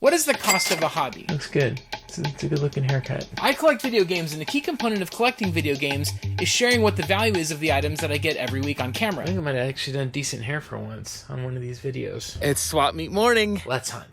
What is the cost of a hobby? Looks good. It's a good looking haircut. I collect video games, and a key component of collecting video games is sharing what the value is of the items that I get every week on camera. I think I might have actually done decent hair for once on one of these videos. It's swap meet morning. Let's hunt.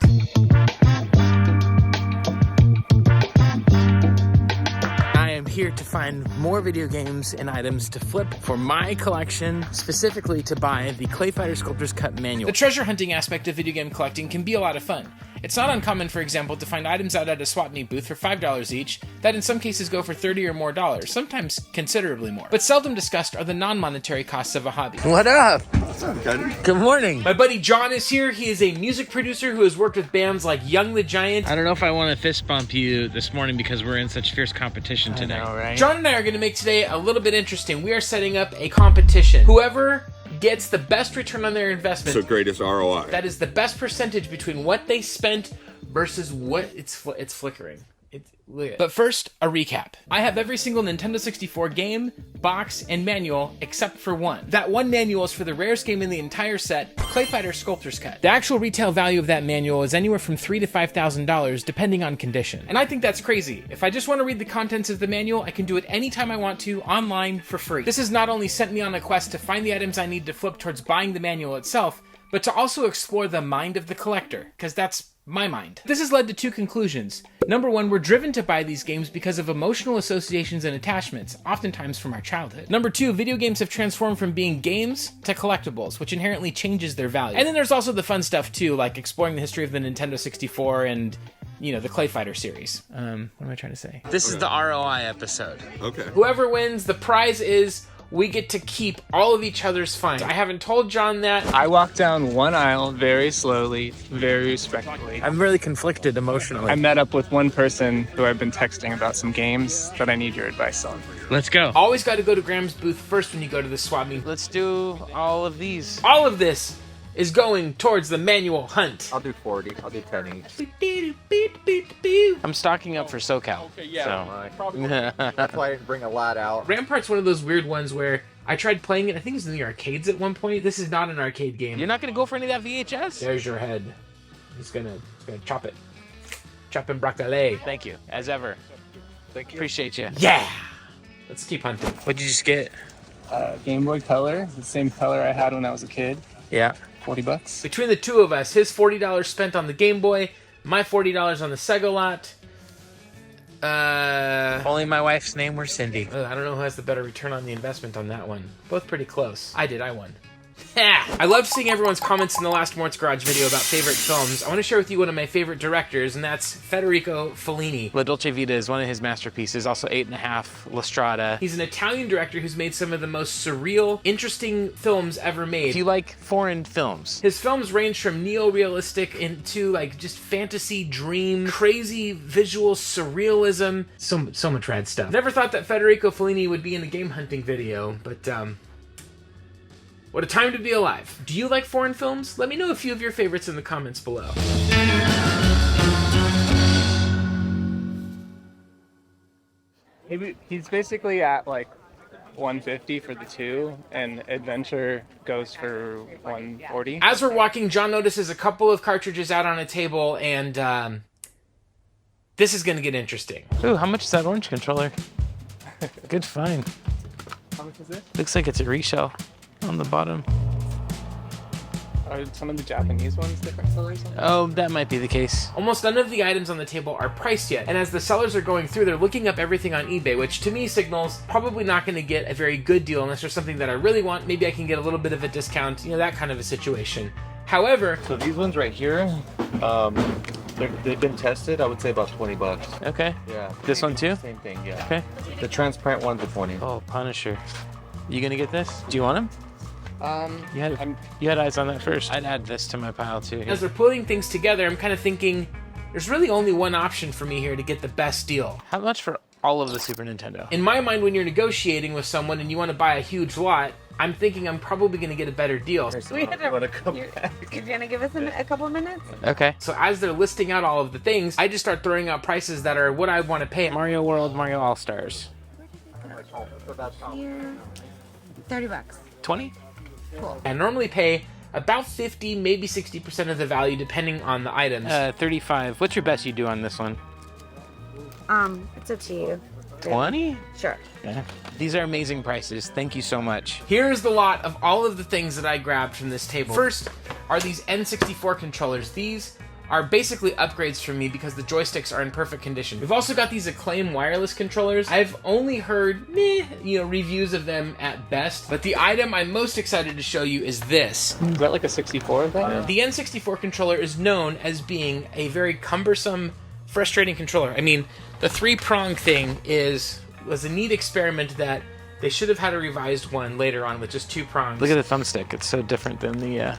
I am here to find more video games and items to flip for my collection, specifically to buy the Clay Fighter Sculptor's Cut manual. The treasure hunting aspect of video game collecting can be a lot of fun. It's not uncommon, for example, to find items out at a swap meet booth for $5 each that in some cases go for $30 or more, sometimes considerably more. But seldom discussed are the non-monetary costs of a hobby. What up? What's up, Cody? Good morning. My buddy John is here. He is a music producer who has worked with bands like Young the Giant. I don't know if I want to fist bump you this morning because we're in such fierce competition today. I know, right? John and I are going to make today a little bit interesting. We are setting up a competition. Whoever gets the best return on their investment, So greatest ROI. that is the best percentage between what they spent versus what it's flickering. But first, a recap. I have every single Nintendo 64 game, box, and manual except for one. That one manual is for the rarest game in the entire set, Clay Fighter Sculptor's Cut. The actual retail value of that manual is anywhere from $3,000 to $5,000 depending on condition. And I think that's crazy. If I just want to read the contents of the manual, I can do it anytime I want to, online, for free. This has not only sent me on a quest to find the items I need to flip towards buying the manual itself, but to also explore the mind of the collector, because that's my mind. This has led to two conclusions. Number one, we're driven to buy these games because of emotional associations and attachments, oftentimes from our childhood. Number two, video games have transformed from being games to collectibles, which inherently changes their value. And then there's also the fun stuff too, like exploring the history of the Nintendo 64 and, you know, the Clay Fighter series. What am I trying to say? This is the ROI episode. Okay. Whoever wins, the prize is we get to keep all of each other's finds. I haven't told John that. I walk down one aisle very slowly, very respectfully. I'm really conflicted emotionally. I met up with one person who I've been texting about some games that I need your advice on. Let's go. Always got to go to Graham's booth first when you go to the swap meet. Let's do all of these. All of this is going towards the manual hunt. I'll do 40. I'll do 10 each. I'm stocking up for SoCal. Okay, yeah. That's why I didn't bring a lot out. Rampart's one of those weird ones where I tried playing it. I think it was in the arcades at one point. This is not an arcade game. You're not going to go for any of that VHS? There's your head. He's gonna chop it. Chopping broccoli. Thank you, as ever. Thank you. Appreciate you. Yeah! Let's keep hunting. What'd you just get? Game Boy Color, the same color I had when I was a kid. Yeah. $40. Between the two of us, his $40 spent on the Game Boy, my $40 on the Sega lot. If only my wife's name were Cindy. I don't know who has the better return on the investment on that one. Both pretty close. I won. I love seeing everyone's comments in the last Mort's Garage video about favorite films. I want to share with you one of my favorite directors, and that's Federico Fellini. La Dolce Vita is one of his masterpieces, also 8.5, La Strada. He's an Italian director who's made some of the most surreal, interesting films ever made. If you like foreign films, His films range from neo-realistic into like just fantasy, dream, crazy visual surrealism. So much rad stuff. Never thought that Federico Fellini would be in a game hunting video, but what a time to be alive. Do you like foreign films? Let me know a few of your favorites in the comments below. He's basically at like 150 for the two, and Adventure goes for 140. As we're walking, John notices a couple of cartridges out on a table, and this is going to get interesting. ooh, how much is that orange controller? Good find. How much is it? Looks like it's a reshell on the bottom. Are some of the Japanese ones different colors? Oh, that might be the case. Almost none of the items on the table are priced yet, and as the sellers are going through, they're looking up everything on eBay, which to me signals probably not going to get a very good deal unless there's something that I really want. Maybe I can get a little bit of a discount, you know, that kind of a situation. However, So these ones right here, they've been tested. I would say about $20. Okay. Yeah. This one too? Same thing. Yeah. Okay. The transparent ones are 20. Oh, Punisher. You gonna get this? Do you want him? You had eyes on that first. I'd add this to my pile too. as they're putting things together, I'm kind of thinking there's really only one option for me here to get the best deal. How much for all of the Super Nintendo? In my mind, when you're negotiating with someone and you want to buy a huge lot, I'm thinking I'm probably going to get a better deal. We had you're gonna give us a couple minutes? Okay. So as they're listing out all of the things, I just start throwing out prices that are what I want to pay. Mario World, Mario All Stars. Here, $30. 20? I normally pay about 50, maybe 60% of the value, depending on the items. 35. What's your best you do on this one? It's up to you. 20? Sure. Yeah. These are amazing prices. Thank you so much. Here's the lot of all of the things that I grabbed from this table. First are these N64 controllers. These are basically upgrades for me because the joysticks are in perfect condition. We've also got these Acclaim wireless controllers. I've only heard reviews of them at best, but the item I'm most excited to show you is this. Is that like a 64 thing? The N64 controller is known as being a very cumbersome, frustrating controller. I mean, the 3-prong thing was a neat experiment that they should have had a revised one later on with just 2 prongs. Look at the thumbstick. It's so different than the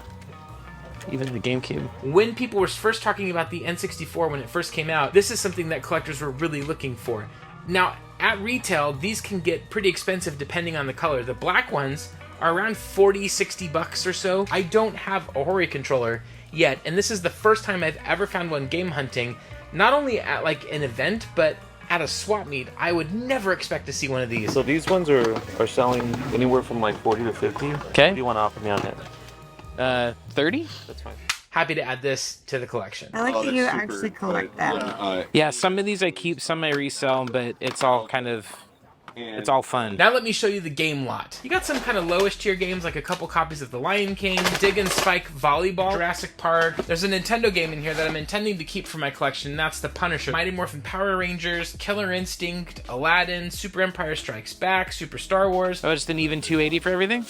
even the GameCube. When people were first talking about the N64 when it first came out, this is something that collectors were really looking for. Now, at retail, these can get pretty expensive depending on the color. The black ones are around 40, 60 bucks or so. I don't have a Hori controller yet, and this is the first time I've ever found one game hunting, not only at like an event, but at a swap meet. I would never expect to see one of these. So these ones are selling anywhere from like 40 to 50. Okay. What do you want to offer me on it? 30? That's fine. Happy to add this to the collection. I like that you actually collect them. Yeah, some of these I keep, some I resell, but it's all kind of, it's all fun. Now let me show you the game lot. You got some kind of lowish tier games, like a couple copies of The Lion King, Dig and Spike Volleyball, Jurassic Park. There's a Nintendo game in here that I'm intending to keep for my collection, and that's The Punisher. Mighty Morphin Power Rangers, Killer Instinct, Aladdin, Super Empire Strikes Back, Super Star Wars. Oh, just an even 280 for everything?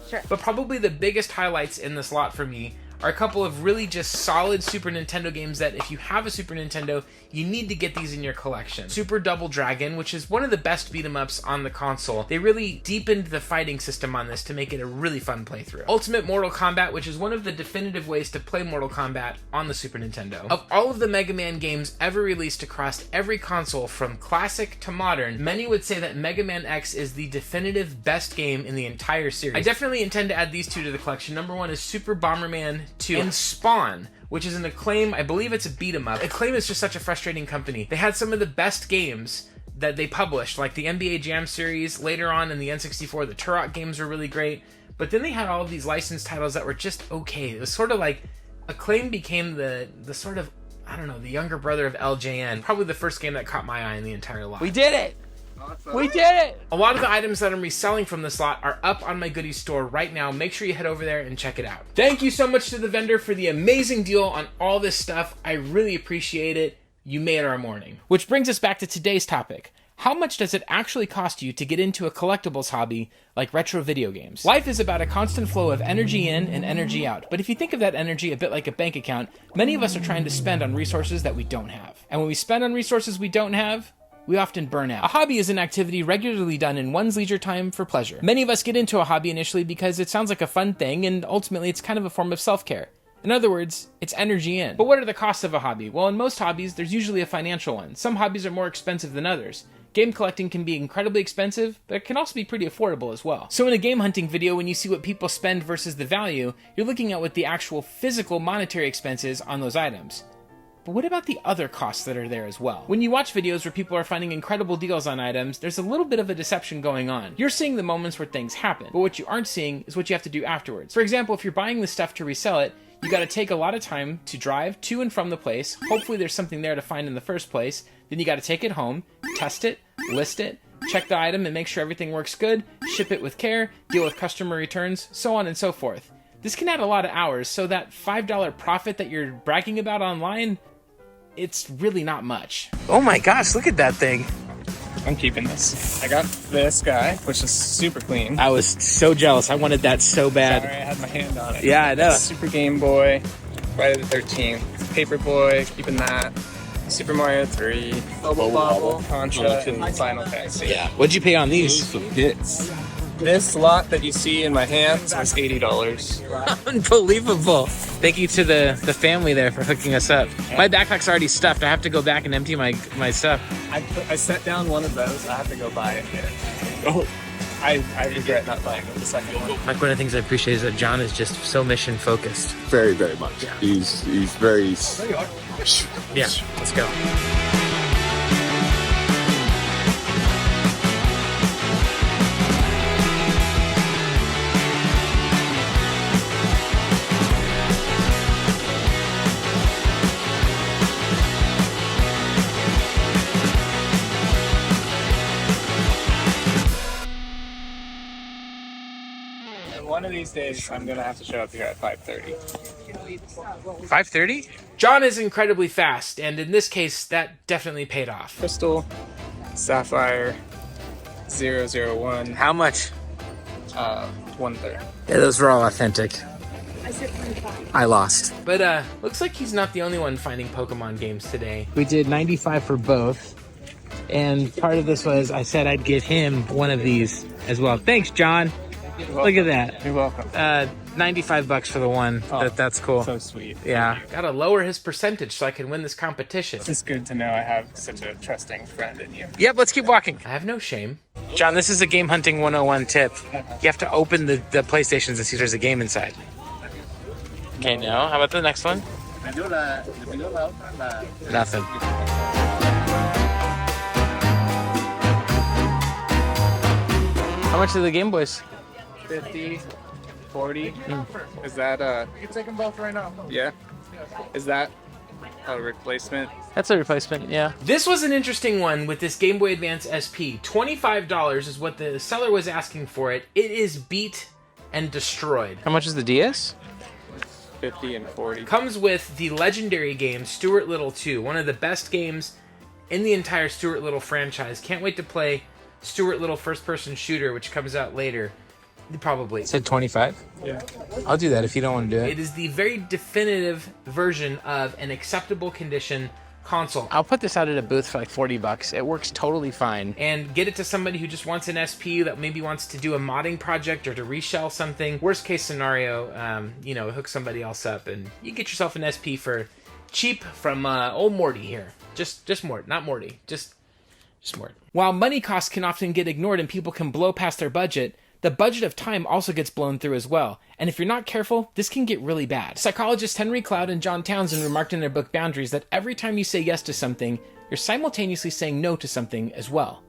Sure. But probably the biggest highlights in this lot for me are a couple of really just solid Super Nintendo games that if you have a Super Nintendo, you need to get these in your collection. Super Double Dragon, which is one of the best beat-em-ups on the console. They really deepened the fighting system on this to make it a really fun playthrough. Ultimate Mortal Kombat, which is one of the definitive ways to play Mortal Kombat on the Super Nintendo. Of all of the Mega Man games ever released across every console from classic to modern, many would say that Mega Man X is the definitive best game in the entire series. I definitely intend to add these two to the collection. Number one is Super Bomberman 2 and Spawn, which is an Acclaim, I believe it's a beat 'em up. Acclaim is just such a frustrating company. They had some of the best games that they published, like the NBA Jam series. Later on in the N64, the Turok games were really great. But then they had all of these licensed titles that were just okay. It was sort of like Acclaim became the sort of, I don't know, the younger brother of LJN. Probably the first game that caught my eye in the entire lot. We did it! We did it! A lot of the items that I'm reselling from this lot are up on my Goodiez store right now. Make sure you head over there and check it out. Thank you so much to the vendor for the amazing deal on all this stuff. I really appreciate it. You made our morning. Which brings us back to today's topic. How much does it actually cost you to get into a collectibles hobby like retro video games? Life is about a constant flow of energy in and energy out. But if you think of that energy a bit like a bank account, many of us are trying to spend on resources that we don't have. And when we spend on resources we don't have, we often burn out. A hobby is an activity regularly done in one's leisure time for pleasure. Many of us get into a hobby initially because it sounds like a fun thing, and ultimately it's kind of a form of self-care. In other words, it's energy in. But what are the costs of a hobby? Well, in most hobbies, there's usually a financial one. Some hobbies are more expensive than others. Game collecting can be incredibly expensive, but it can also be pretty affordable as well. So in a game hunting video, when you see what people spend versus the value, you're looking at what the actual physical monetary expense is on those items. But what about the other costs that are there as well? When you watch videos where people are finding incredible deals on items, there's a little bit of a deception going on. You're seeing the moments where things happen, but what you aren't seeing is what you have to do afterwards. For example, if you're buying this stuff to resell it, you gotta take a lot of time to drive to and from the place. Hopefully there's something there to find in the first place. Then you gotta take it home, test it, list it, check the item and make sure everything works good, ship it with care, deal with customer returns, so on and so forth. This can add a lot of hours, so that $5 profit that you're bragging about online, it's really not much. Oh my gosh, look at that thing. I'm keeping this. I got this guy, which is super clean. I was so jealous. I wanted that so bad. Sorry, I had my hand on it. Yeah, I know. Super Game Boy, Friday the 13th. Paperboy, keeping that. Super Mario 3, Bubble Bobble, Contra, and Final Fantasy. Yeah. What'd you pay on these? This lot that you see in my hands was $80. Unbelievable. Thank you to the family there for hooking us up. My backpack's already stuffed. I have to go back and empty my stuff. I set down one of those. I have to go buy it here. Oh, I regret not buying the second one. Like, one of the things I appreciate is that John is just so mission focused. Very, very much. Yeah. He's very... Yeah, let's go. One of these days, I'm gonna have to show up here at 5:30. 5:30? John is incredibly fast, and in this case, that definitely paid off. Crystal, Sapphire, 001, How much? 1/3. Yeah, those were all authentic. I lost. But looks like he's not the only one finding Pokemon games today. We did 95 for both. And part of this was I said I'd get him one of these as well. Thanks, John. Look at that. You're welcome. $95 for the one. That's cool. So sweet. Yeah. Gotta lower his percentage so I can win this competition. It's good to know I have such a trusting friend in you. Yep, let's keep walking. I have no shame. John, this is a game hunting 101 tip. You have to open the PlayStations and see if there's a game inside. Okay, now how about the next one? Nothing. How much are the Game Boys? 50, 40. Is that You can take them both right now. Yeah. Is that a replacement? That's a replacement, yeah. This was an interesting one with this Game Boy Advance SP. $25 is what the seller was asking for it. It is beat and destroyed. How much is the DS? 50 and 40. Comes with the legendary game Stuart Little 2, one of the best games in the entire Stuart Little franchise. Can't wait to play Stuart Little first-person shooter, which comes out later. Probably. Said 25? Yeah. I'll do that if you don't want to do it. It is the very definitive version of an acceptable condition console. I'll put this out at a booth for like $40. It works totally fine. And get it to somebody who just wants an SP, that maybe wants to do a modding project or to reshell something. Worst case scenario, hook somebody else up and you get yourself an SP for cheap from old Morty here. Just Mort, not Morty. Just Mort. While money costs can often get ignored and people can blow past their budget, the budget of time also gets blown through as well. And if you're not careful, this can get really bad. Psychologists Henry Cloud and John Townsend remarked in their book Boundaries that every time you say yes to something, you're simultaneously saying no to something as well.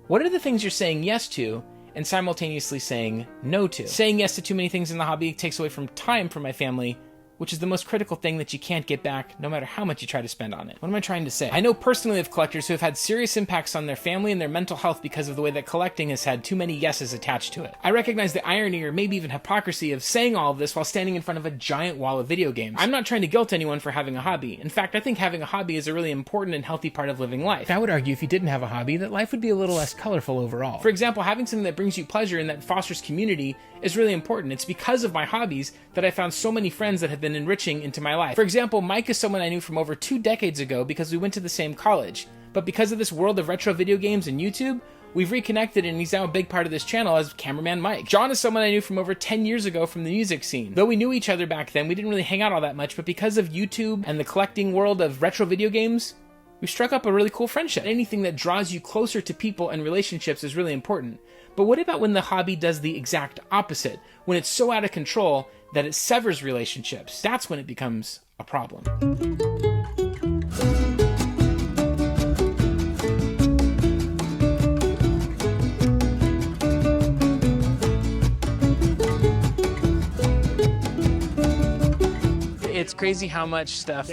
What are the things you're saying yes to and simultaneously saying no to? Saying yes to too many things in the hobby takes away from time from my family, which is the most critical thing that you can't get back no matter how much you try to spend on it. What am I trying to say? I know personally of collectors who have had serious impacts on their family and their mental health because of the way that collecting has had too many yeses attached to it. I recognize the irony or maybe even hypocrisy of saying all of this while standing in front of a giant wall of video games. I'm not trying to guilt anyone for having a hobby. In fact, I think having a hobby is a really important and healthy part of living life. I would argue if you didn't have a hobby, that life would be a little less colorful overall. For example, having something that brings you pleasure and that fosters community is really important. It's because of my hobbies that I found so many friends that have been enriching into my life. For example, Mike is someone I knew from over 2 decades ago because we went to the same college. But because of this world of retro video games and YouTube, we've reconnected and he's now a big part of this channel as Cameraman Mike. John is someone I knew from over 10 years ago from the music scene. Though we knew each other back then, we didn't really hang out all that much, but because of YouTube and the collecting world of retro video games, we struck up a really cool friendship. Anything that draws you closer to people and relationships is really important. But what about when the hobby does the exact opposite? When it's so out of control that it severs relationships? That's when it becomes a problem. It's crazy how much stuff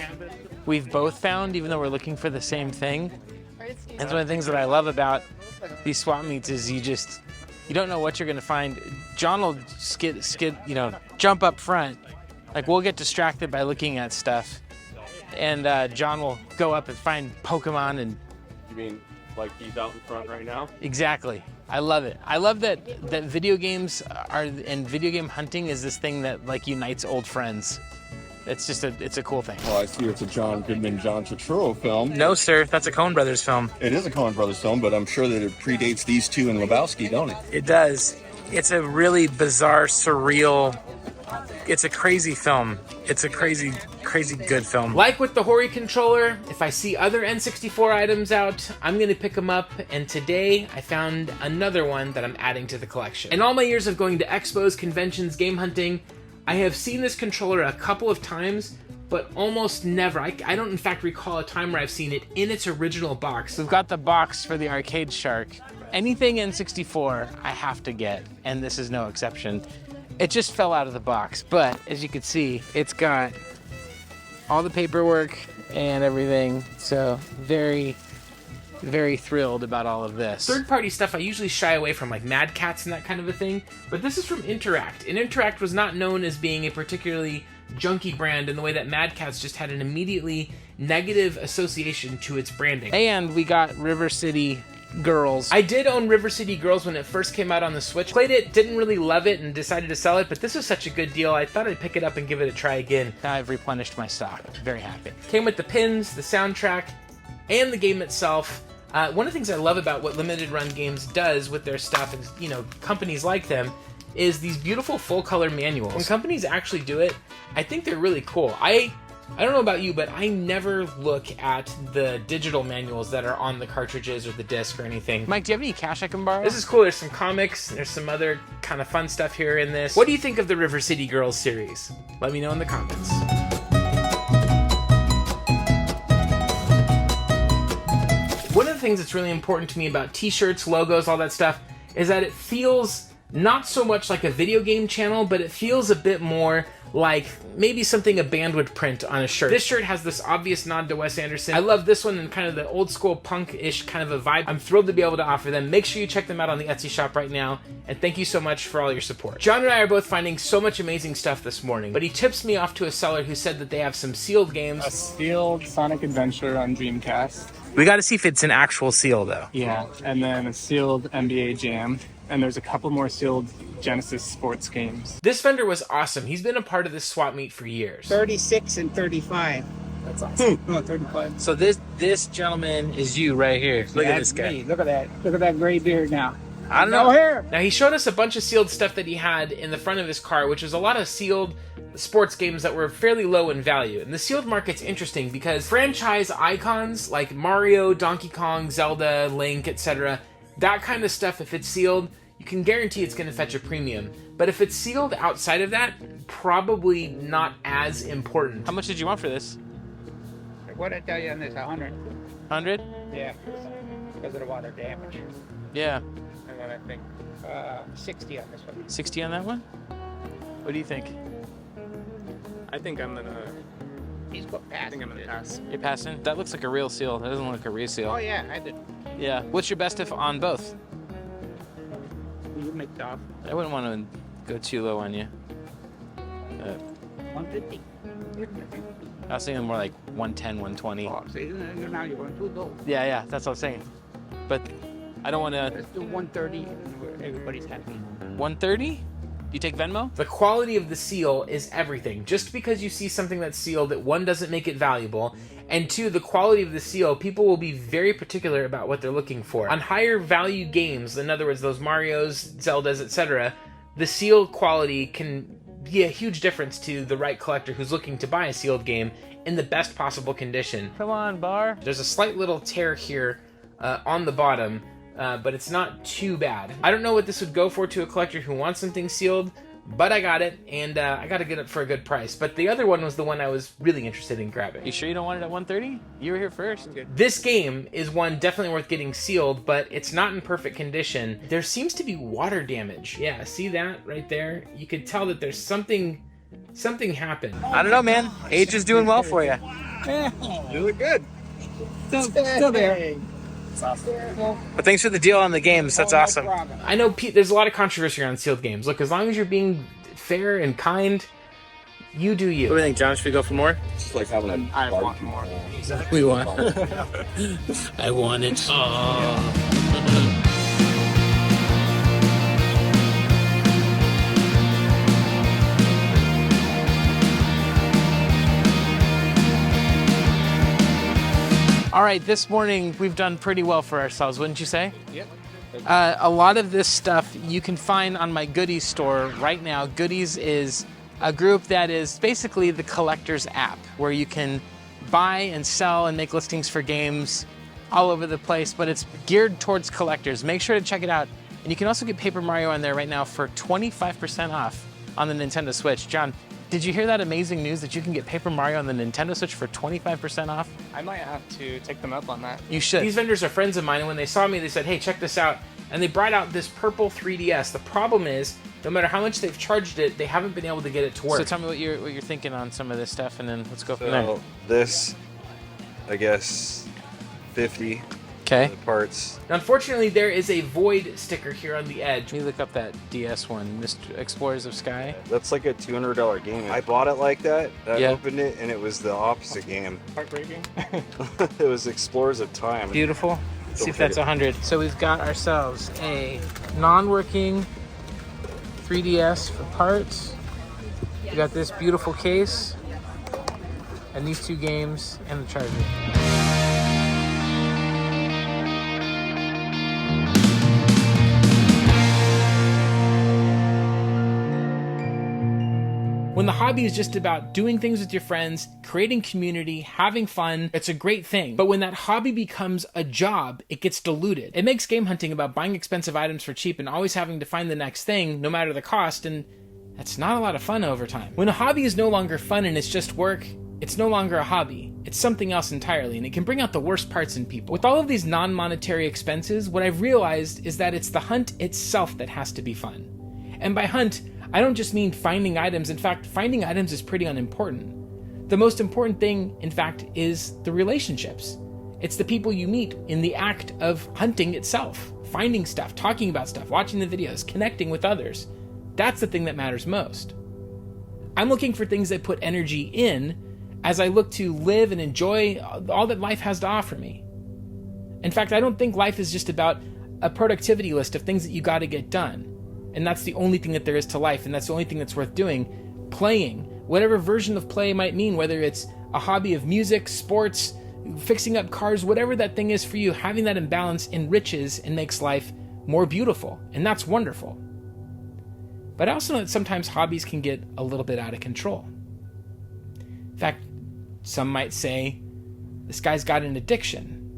we've both found, even though we're looking for the same thing. That's one of the things that I love about these swap meets is you don't know what you're gonna find. John will jump up front. Like we'll get distracted by looking at stuff, and John will go up and find Pokemon and. You mean like he's out in front right now? Exactly. I love it. I love that video games and video game hunting is this thing that like unites old friends. It's a cool thing. Well, I see it's a John Goodman, John Turturro film. No, sir, that's a Coen Brothers film. It is a Coen Brothers film, but I'm sure that it predates these two and Lebowski, don't it? It does. It's a really bizarre, surreal, it's a crazy film. It's a crazy good film. Like with the Hori controller, if I see other N64 items out, I'm gonna pick them up, and today I found another one that I'm adding to the collection. In all my years of going to expos, conventions, game hunting, I have seen this controller a couple of times, but almost never. I don't in fact recall a time where I've seen it in its original box. We've got the box for the Arcade Shark. Anything N64 I have to get, and this is no exception. It just fell out of the box, but as you can see, it's got all the paperwork and everything, so very, very thrilled about all of this. Third-party stuff I usually shy away from, like Mad Catz and that kind of a thing, but this is from Interact. And Interact was not known as being a particularly junky brand in the way that Mad Catz just had an immediately negative association to its branding. And we got River City Girls. I did own River City Girls when it first came out on the Switch. Played it, didn't really love it, and decided to sell it, but this was such a good deal, I thought I'd pick it up and give it a try again. Now I've replenished my stock. Very happy. Came with the pins, the soundtrack, and the game itself. One of the things I love about what Limited Run Games does with their stuff, and you know, companies like them, is these beautiful full-color manuals. When companies actually do it, I think they're really cool. I don't know about you, but I never look at the digital manuals that are on the cartridges or the disc or anything. Mike, do you have any cash I can borrow? This is cool. There's some comics. There's some other kind of fun stuff here in this. What do you think of the River City Girls series? Let me know in the comments. One of the things that's really important to me about t-shirts, logos, all that stuff, is that it feels not so much like a video game channel, but it feels a bit more like maybe something a band would print on a shirt. This shirt has this obvious nod to Wes Anderson. I love this one and kind of the old school punk-ish kind of a vibe. I'm thrilled to be able to offer them. Make sure you check them out on the Etsy shop right now, and thank you so much for all your support. John and I are both finding so much amazing stuff this morning, but he tips me off to a seller who said that they have some sealed games. A sealed Sonic Adventure on Dreamcast. We got to see if it's an actual seal, though. Yeah, and then a sealed NBA Jam. And there's a couple more sealed Genesis sports games. This vendor was awesome. He's been a part of this swap meet for years. 36 and 35. That's awesome. Oh, 35. So this gentleman is you right here. Look at this guy. Me. Look at that. Look at that gray beard now. I don't know. Hair. Now, he showed us a bunch of sealed stuff that he had in the front of his car, which was a lot of sealed sports games that were fairly low in value. And the sealed market's interesting because franchise icons like Mario, Donkey Kong, Zelda, Link, etc., that kind of stuff, if it's sealed, you can guarantee it's going to fetch a premium. But if it's sealed outside of that, probably not as important. How much did you want for this? What did I tell you on this? 100. 100? Yeah. Because of the water damage. Yeah. And then I think 60 on this one. 60 on that one? What do you think? I think I'm gonna. He's got I past. think I'm gonna pass. You're passing? That looks like a real seal. That doesn't look like a reseal. Oh yeah, I did. Yeah. What's your best if on both? You make it off. I wouldn't want to go too low on you. 150. I was thinking more like 110, 120. Oh, see, now you're going too low. Yeah, that's what I was saying. But I don't want to. Let's do 130 and everybody's happy. 130? You take Venmo? The quality of the seal is everything. Just because you see something that's sealed, that one, doesn't make it valuable, and two, the quality of the seal, people will be very particular about what they're looking for. On higher value games, in other words, those Marios, Zeldas, etc., the seal quality can be a huge difference to the right collector who's looking to buy a sealed game in the best possible condition. Come on, Bar. There's a slight little tear here on the bottom, but it's not too bad. I don't know what this would go for to a collector who wants something sealed, but I got it, and I got to get it for a good price. But the other one was the one I was really interested in grabbing. You sure you don't want it at 130? You were here first. This game is one definitely worth getting sealed, but it's not in perfect condition. There seems to be water damage. Yeah, see that right there? You could tell that there's something happened. I don't know, man. Age is doing well for you. You look good. Still there. But thanks for the deal on the games. That's awesome. I know there's a lot of controversy around sealed games. Look, as long as you're being fair and kind, you do you. What do you think, John? Should we go for more? It's just like having a I want more. We want. I want it. All right, this morning we've done pretty well for ourselves, wouldn't you say? Yep. A lot of this stuff you can find on my Goodiez store right now. Goodiez is a group that is basically the collector's app where you can buy and sell and make listings for games all over the place, but it's geared towards collectors. Make sure to check it out. And you can also get Paper Mario on there right now for 25% off on the Nintendo Switch. John, did you hear that amazing news that you can get Paper Mario on the Nintendo Switch for 25% off? I might have to take them up on that. You should. These vendors are friends of mine, and when they saw me, they said, hey, check this out. And they brought out this purple 3DS. The problem is, no matter how much they've charged it, they haven't been able to get it to work. So tell me what you're thinking on some of this stuff, and then let's go from there. So this, I guess, 50. Okay. The parts. Unfortunately, there is a void sticker here on the edge. Let me look up that DS one, Mr. Explorers of Sky. That's like a $200 game. I bought it like that. I Yeah. opened it and it was the opposite game. Heartbreaking. It was Explorers of Time. Beautiful. Let's see if that's 100. So we've got ourselves a non-working 3DS for parts. We got this beautiful case, and these two games, and the charger. When the hobby is just about doing things with your friends, creating community, having fun, it's a great thing. But when that hobby becomes a job, it gets diluted. It makes game hunting about buying expensive items for cheap and always having to find the next thing, no matter the cost, and that's not a lot of fun over time. When a hobby is no longer fun and it's just work, it's no longer a hobby. It's something else entirely, and it can bring out the worst parts in people. With all of these non-monetary expenses, what I've realized is that it's the hunt itself that has to be fun. And by hunt, I don't just mean finding items. In fact, finding items is pretty unimportant. The most important thing, in fact, is the relationships. It's the people you meet in the act of hunting itself. Finding stuff, talking about stuff, watching the videos, connecting with others. That's the thing that matters most. I'm looking for things that put energy in as I look to live and enjoy all that life has to offer me. In fact, I don't think life is just about a productivity list of things that you got to get done. And that's the only thing that there is to life, and that's the only thing that's worth doing. Playing, whatever version of play might mean, whether it's a hobby of music, sports, fixing up cars, whatever that thing is for you, having that imbalance enriches and makes life more beautiful, and that's wonderful. But I also know that sometimes hobbies can get a little bit out of control. In fact, some might say, this guy's got an addiction.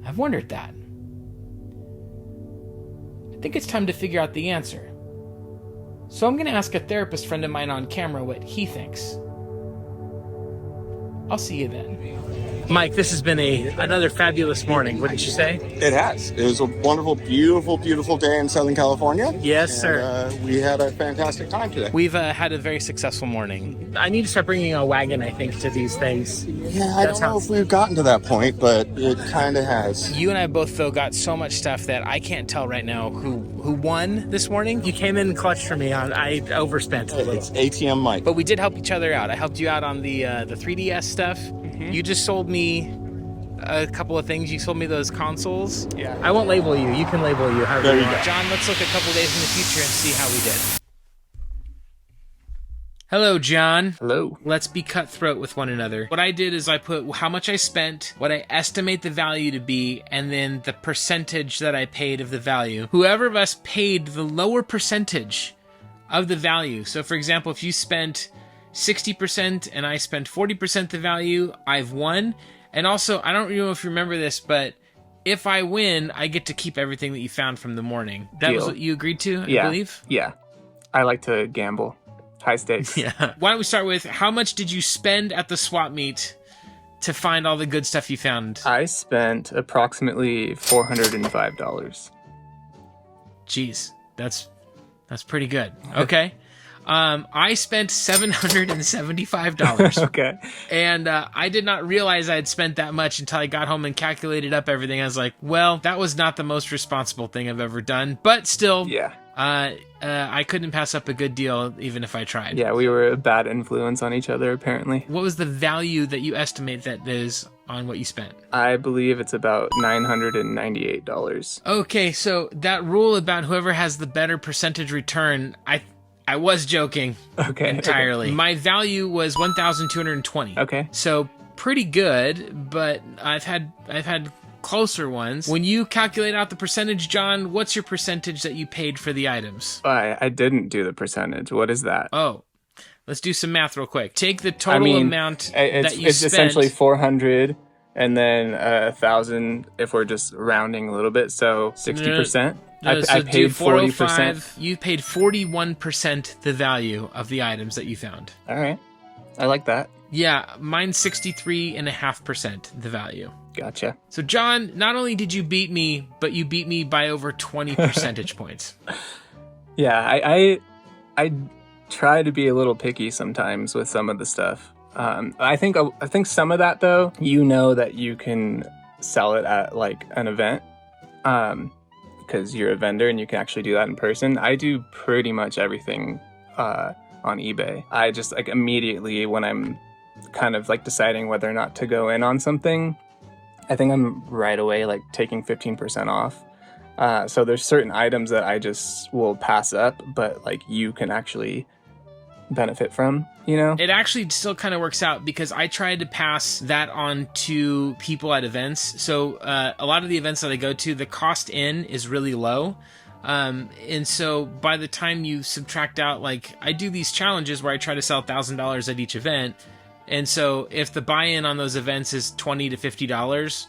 I've wondered that. I think it's time to figure out the answer. So I'm going to ask a therapist friend of mine on camera what he thinks. I'll see you then. Mike, this has been another fabulous morning. What did you say? It has. It was a wonderful, beautiful, beautiful day in Southern California. Yes, And, sir. we had a fantastic time today. We've had a very successful morning. I need to start bringing a wagon, I think, to these things. Yeah, I don't know if we've gotten to that point, but it kind of has. You and I both, though, got so much stuff that I can't tell right now who won this morning. You came in clutch for me. I overspent. It's ATM Mike. But we did help each other out. I helped you out on the 3DS stuff. You just sold me a couple of things. You sold me those consoles. Yeah. I won't label you. You can label you however There you you want. go. John, let's look a couple days in the future and see how we did. Hello, John. Hello. Let's be cutthroat with one another. What I did is I put how much I spent, what I estimate the value to be, and then the percentage that I paid of the value. Whoever of us paid the lower percentage of the value. So, for example, if you spent 60% and I spent 40% the value, I've won. And also, I don't know if you remember this, but if I win, I get to keep everything that you found from the morning. That was Deal. what you agreed to, I Yeah. believe? Yeah. I like to gamble. High stakes. Yeah. Why don't we start with how much did you spend at the swap meet to find all the good stuff you found? I spent approximately $405. Jeez, that's pretty good. Okay. I spent $775. Okay. And I did not realize I had spent that much until I got home and calculated up everything. I was like, well, that was not the most responsible thing I've ever done. But still, Yeah. I couldn't pass up a good deal even if I tried. Yeah, we were a bad influence on each other, apparently. What was the value that you estimate that is on what you spent? I believe it's about $998. Okay, so that rule about whoever has the better percentage return, I was joking Okay. entirely. My value was 1,220. Okay. So pretty good, but I've had closer ones. When you calculate out the percentage, John, what's your percentage that you paid for the items? I didn't do the percentage. What is that? Oh, let's do some math real quick. Take the total amount that you it's spent. essentially 400 and then 1,000 if we're just rounding a little bit. So 60%. I So do paid 40%. 405. You paid 41% the value of the items that you found. All right. I like that. Yeah, mine's 63.5% the value. Gotcha. So, John, not only did you beat me, but you beat me by over 20 percentage points. Yeah, I try to be a little picky sometimes with some of the stuff. I think some of that though, you know that you can sell it at like an event, because you're a vendor and you can actually do that in person. I do pretty much everything on eBay. I just like immediately when I'm kind of like deciding whether or not to go in on something, I think I'm right away like taking 15% off. So there's certain items that I just will pass up, but like you can actually benefit from, you know? It actually still kind of works out because I tried to pass that on to people at events. So a lot of the events that I go to, the cost in is really low. And so by the time you subtract out, like I do these challenges where I try to sell $1,000 at each event. And so if the buy-in on those events is $20 to $50,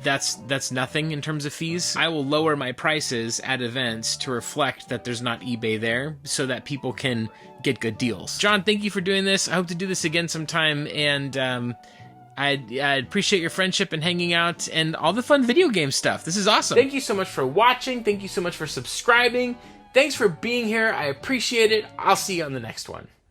that's nothing in terms of fees. I will lower my prices at events to reflect that there's not eBay there so that people can get good deals. John, thank you for doing this. I hope to do this again sometime, and I appreciate your friendship and hanging out and all the fun video game stuff. This is awesome. Thank you so much for watching. Thank you so much for subscribing. Thanks for being here. I appreciate it. I'll see you on the next one.